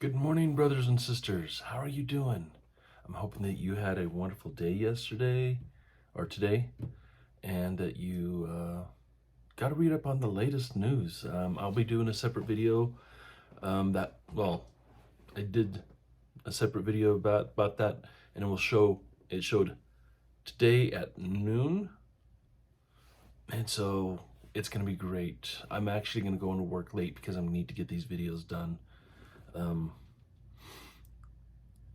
Good morning, brothers and sisters. How are you doing? I'm hoping that you had a wonderful day yesterday or today, and that you got to read up on the latest news. I'll be doing a separate video. I did a separate video about that, and it will show. It showed today at noon, and so it's going to be great. I'm actually going to go into work late because I need to get these videos done.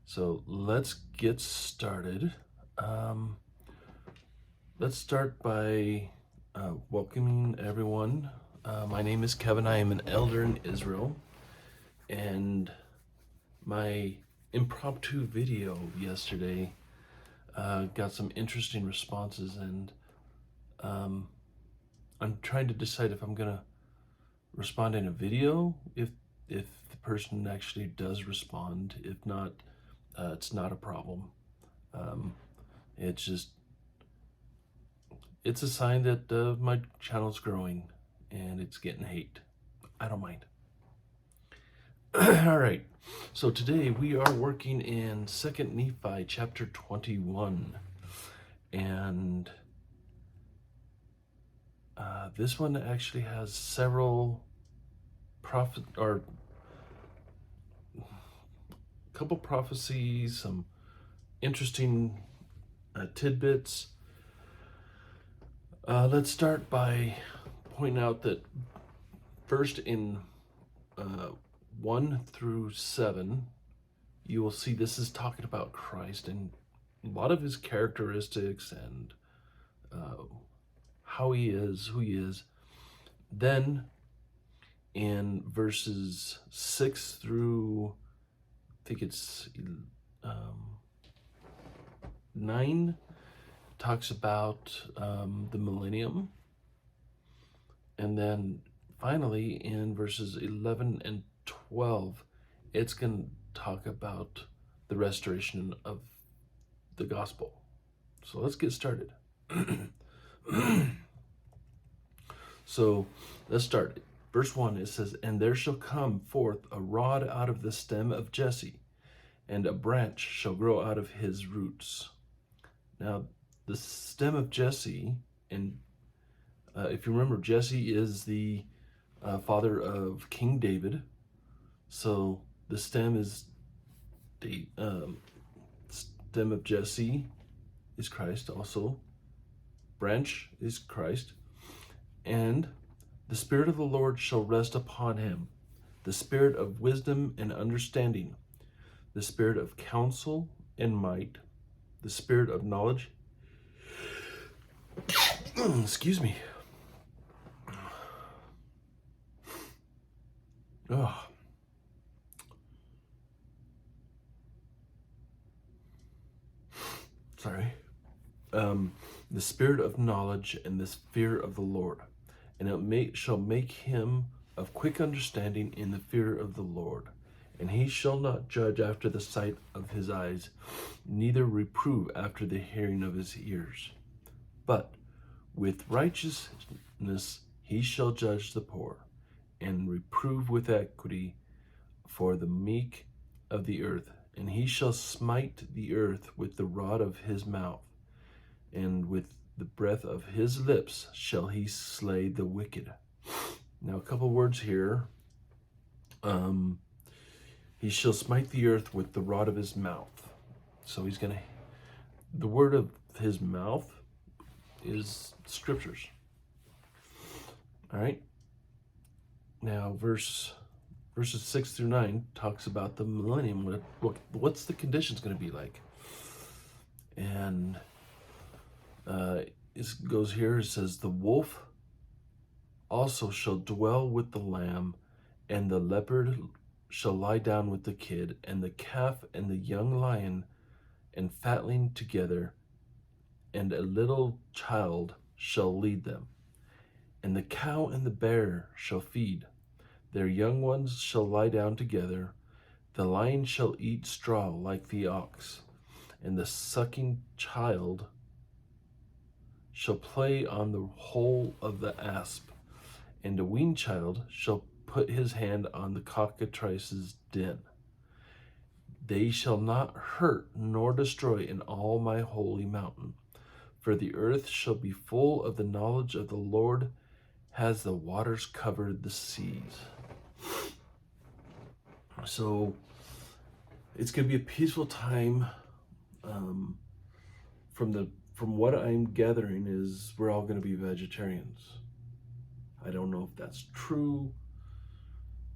So let's get started. Let's start by welcoming everyone. My name is Kevin. I am an elder in Israel, and my impromptu video yesterday got some interesting responses, and I'm trying to decide if I'm gonna respond in a video if the person actually does respond. If not, it's not a problem. It's a sign that my channel's growing and it's getting hate. I don't mind. All right, so today we are working in 2nd Nephi chapter 21, and this one actually has several couple prophecies, some interesting tidbits. Let's start by pointing out that first in 1 through 7, you will see this is talking about Christ and a lot of his characteristics and how he is, who he is. Then in verses 6 through, I think it's 9, talks about the millennium. And then finally in verses 11 and 12, it's going to talk about the restoration of the gospel. So let's get started. So let's start. Verse 1, it says, "And there shall come forth a rod out of the stem of Jesse, and a branch shall grow out of his roots." Now, the stem of Jesse, and if you remember, Jesse is the father of King David. So the stem is the stem of Jesse is Christ also. Branch is Christ. "And the Spirit of the Lord shall rest upon him, the Spirit of wisdom and understanding, the Spirit of counsel and might, the Spirit of knowledge." Excuse me. Oh. Sorry. The Spirit of knowledge and the fear of the Lord. "And it shall make him of quick understanding in the fear of the Lord. And he shall not judge after the sight of his eyes, neither reprove after the hearing of his ears. But with righteousness he shall judge the poor, and reprove with equity for the meek of the earth. And he shall smite the earth with the rod of his mouth, and with the breath of his lips shall he slay the wicked." Now, a couple words here. He shall smite the earth with the rod of his mouth. So he's going to, the word of his mouth is scriptures. All right. Now, verses 6 through 9 talks about the millennium. What's the conditions going to be like? And it goes here, it says, "The wolf also shall dwell with the lamb, and the leopard shall lie down with the kid, and the calf and the young lion and fatling together, and a little child shall lead them. And the cow and the bear shall feed, their young ones shall lie down together. The lion shall eat straw like the ox, and the sucking child shall play on the hole of the asp, and a weaned child shall put his hand on the cockatrice's den." They shall not hurt nor destroy in all my holy mountain, for the earth shall be full of the knowledge of the Lord, as the waters covered the seas. So it's going to be a peaceful time. From what I'm gathering is we're all going to be vegetarians. I don't know if that's true.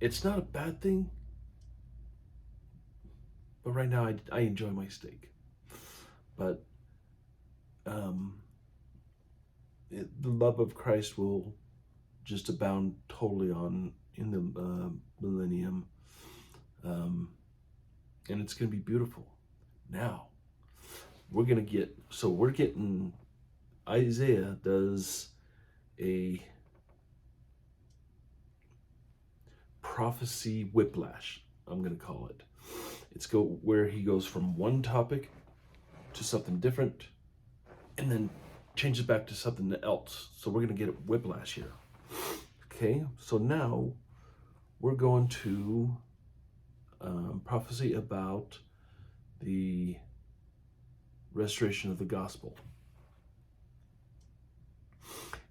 It's not a bad thing, but right now I enjoy my steak. But the love of Christ will just abound totally in the millennium, and it's going to be beautiful. Now we're getting Isaiah does a prophecy whiplash, I'm going to call it. It's where he goes from one topic to something different and then changes back to something else. So we're going to get a whiplash here. Okay, so now we're going to prophecy about the restoration of the gospel.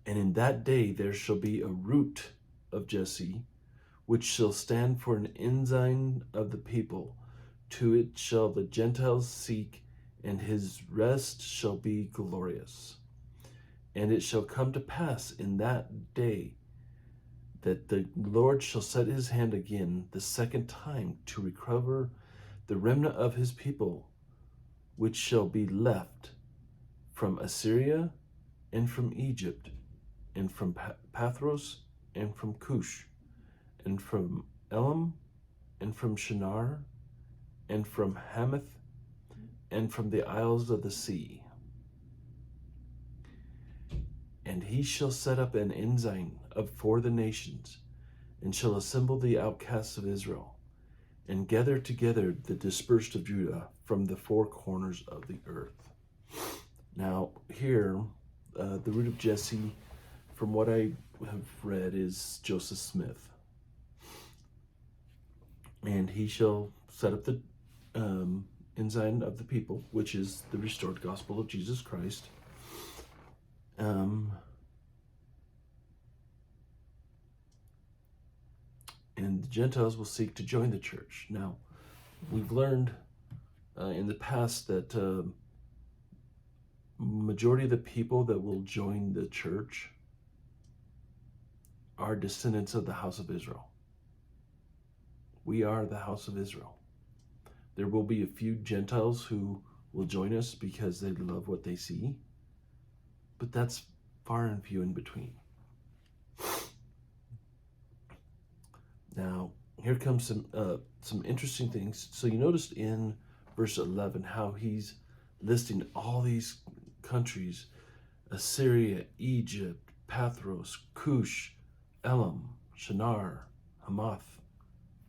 And in that day there shall be a root of Jesse, which shall stand for an ensign of the people. To it shall the Gentiles seek, and his rest shall be glorious. And it shall come to pass in that day that the Lord shall set his hand again the second time to recover the remnant of his people, which shall be left from Assyria and from Egypt and from Pathros and from Cush and from Elam and from Shinar and from Hamath and from the isles of the sea. And he shall set up an ensign for the nations, and shall assemble the outcasts of Israel, and gather together the dispersed of Judah from the four corners of the earth. Now here, the root of Jesse, from what I have read, is Joseph Smith. And he shall set up the ensign of the people, which is the restored gospel of Jesus Christ. And the Gentiles will seek to join the church. Now, we've learned in the past that majority of the people that will join the church are descendants of the house of Israel. We are the house of Israel. There will be a few Gentiles who will join us because they love what they see, but that's far and few in between. Now, here comes some interesting things. So you noticed in verse 11 how he's listing all these countries: Assyria, Egypt, Pathros, Cush, Elam, Shinar, Hamath,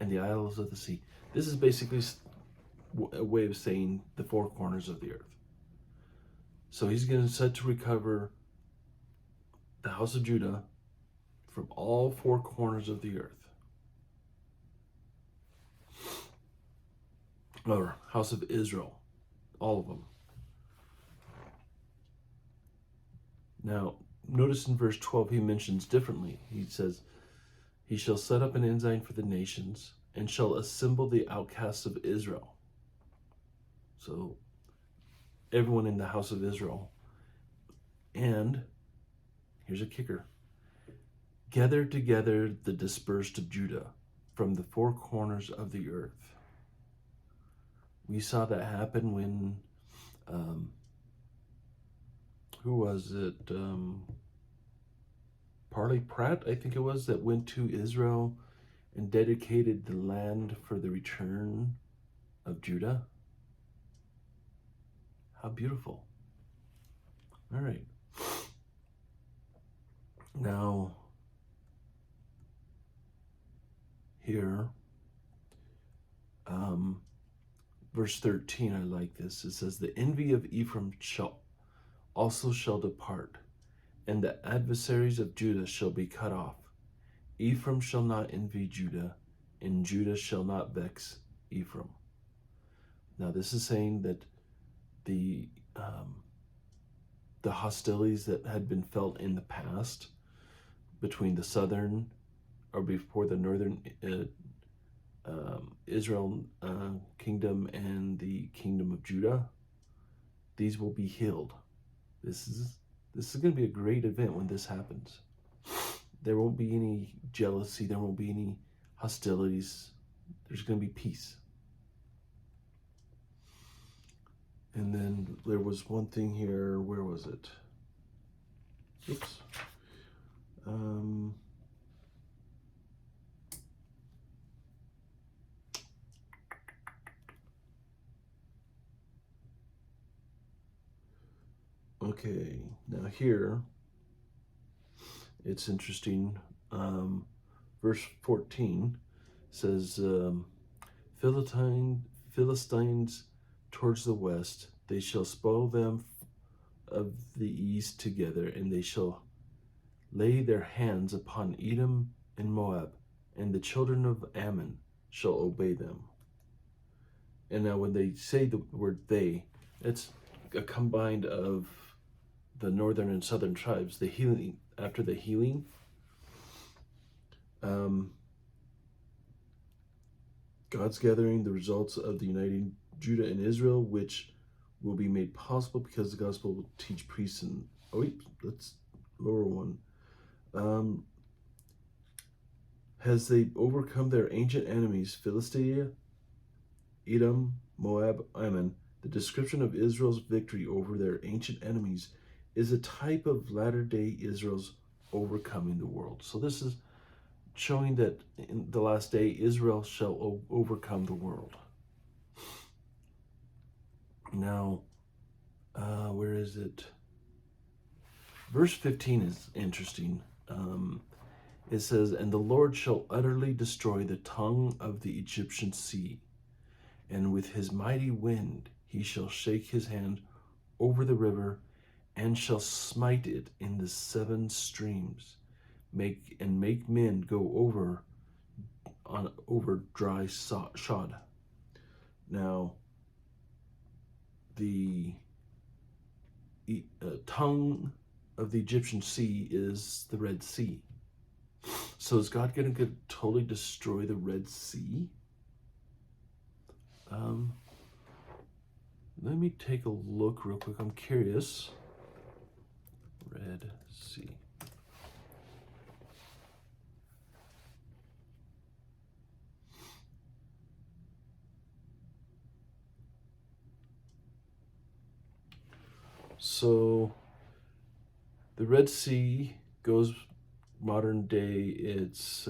and the isles of the sea. This is basically a way of saying the four corners of the earth. So he's going to set to recover the house of Judah from all four corners of the earth. Or house of Israel, all of them. Now, notice in verse 12 he mentions differently. He says, he shall set up an ensign for the nations and shall assemble the outcasts of Israel. So, everyone in the house of Israel. And, here's a kicker, gather together the dispersed of Judah from the four corners of the earth. We saw that happen when, who was it? Parley Pratt, I think it was, that went to Israel and dedicated the land for the return of Judah. How beautiful. All right. Now, here, verse 13, I like this. It says, the envy of Ephraim also shall depart, and the adversaries of Judah shall be cut off. Ephraim shall not envy Judah, and Judah shall not vex Ephraim. Now, this is saying that the hostilities that had been felt in the past between the southern, or before the northern Israel kingdom and the kingdom of Judah, these will be healed. This is going to be a great event when this happens. There won't be any jealousy. There won't be any hostilities. There's going to be peace. And then there was one thing here. Where was it? Oops. Okay, now here, it's interesting. Verse 14 says, Philistines towards the west, they shall spoil them of the east together, and they shall lay their hands upon Edom and Moab, and the children of Ammon shall obey them. And now when they say the word they, it's a combined of the northern and southern tribes. The healing, after the healing, God's gathering the results of the uniting Judah and Israel, which will be made possible because the gospel will teach priests and let's lower one. As they overcome their ancient enemies, Philistia, Edom, Moab, Ammon, the description of Israel's victory over their ancient enemies is a type of latter-day Israel's overcoming the world. So this is showing that in the last day, Israel shall overcome the world. Now, where is it? Verse 15 is interesting. It says, and the Lord shall utterly destroy the tongue of the Egyptian sea, and with his mighty wind he shall shake his hand over the river, and shall smite it in the 7 streams, make men go over dry shod. Now, the tongue of the Egyptian sea is the Red Sea. So is God going to totally destroy the Red Sea? Let me take a look real quick. I'm curious. Red Sea. So the Red Sea goes modern day. It's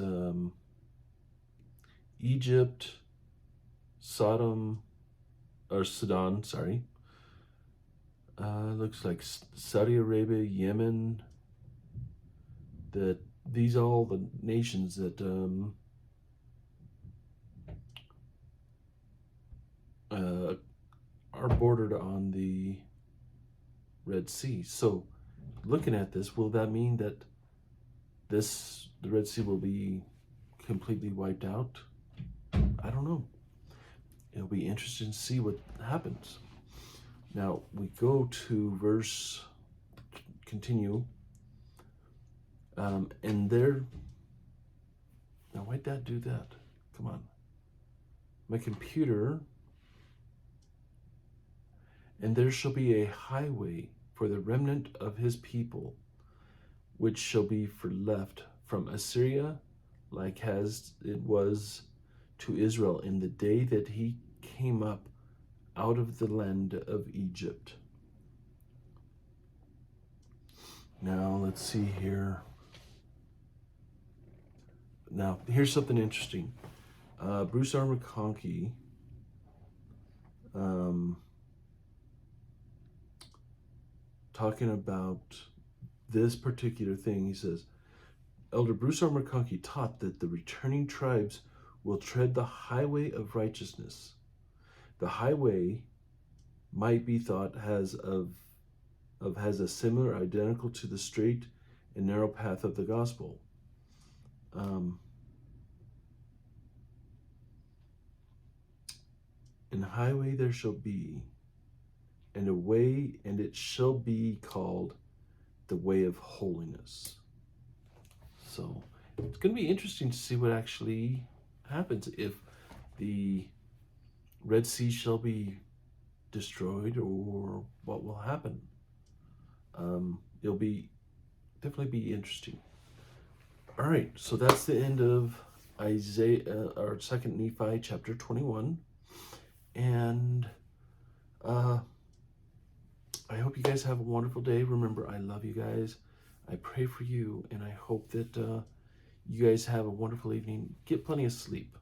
Egypt, Sidon. Looks like Saudi Arabia, Yemen. These are all the nations that are bordered on the Red Sea. So, looking at this, will that mean that the Red Sea will be completely wiped out? I don't know. It'll be interesting to see what happens. Now, we go to continue. And there, now why'd that do that? Come on. My computer. And there shall be a highway for the remnant of his people, which shall be left from Assyria, like as it was to Israel in the day that he came up out of the land of Egypt. Now, let's see here. Now, here's something interesting. Bruce R. McConkie, talking about this particular thing, he says, Elder Bruce R. McConkie taught that the returning tribes will tread the highway of righteousness. The highway might be thought has a similar, identical to the straight and narrow path of the gospel. And highway there shall be, and a way, and it shall be called the way of holiness. So it's going to be interesting to see what actually happens, if the Red Sea shall be destroyed or what will happen. It'll definitely be interesting. All right, so that's the end of Isaiah, or Second Nephi, chapter 21, and I hope you guys have a wonderful day. Remember, I love you guys. I pray for you, and I hope that you guys have a wonderful evening. Get plenty of sleep.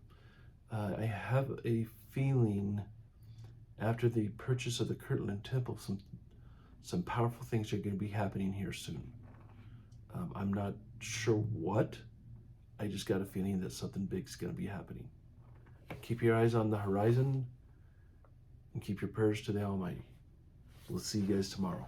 I have a feeling after the purchase of the Kirtland Temple, some powerful things are going to be happening here soon. I'm not sure what. I just got a feeling that something big is going to be happening. Keep your eyes on the horizon and keep your prayers to the Almighty. We'll see you guys tomorrow.